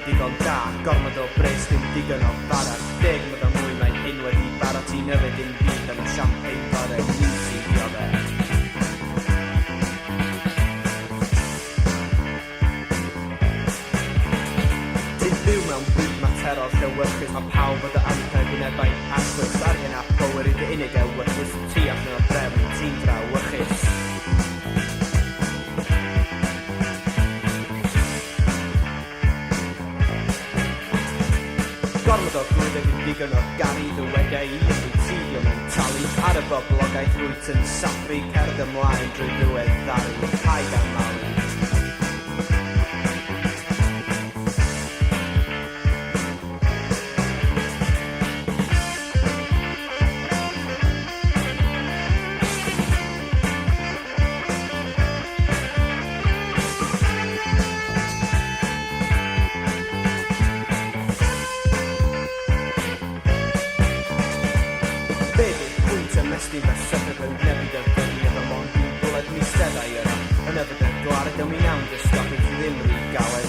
digon da. Gormod o bres dim digon o bara. 10 mlynedd o mwy mae hyn wedi bara. Ti'n yfed dim byd am y champagne bara. Ni sy'n dioddau. Ti'n byw mewn byd materol llewyrchus. Mae pawb fod y anrheg wynebau achwys. Arian a power i dy unig ewyrchus. Ti allan o'r drefn, ti'n drawychus. Gormod o glwyd ag yn digon o gari ddywegau i yn teithio mewn talu ar y boblogaeth rwyt yn sathru cerdd ymlaen drwy ddiwedd ddaru paid am malu. Ymestyn a sydyn yn nefyd y fyny efo mond i'n bwled misteddau yna. Yn yfed y glar ydym i'n iawn dy stopid ddim rhy galed.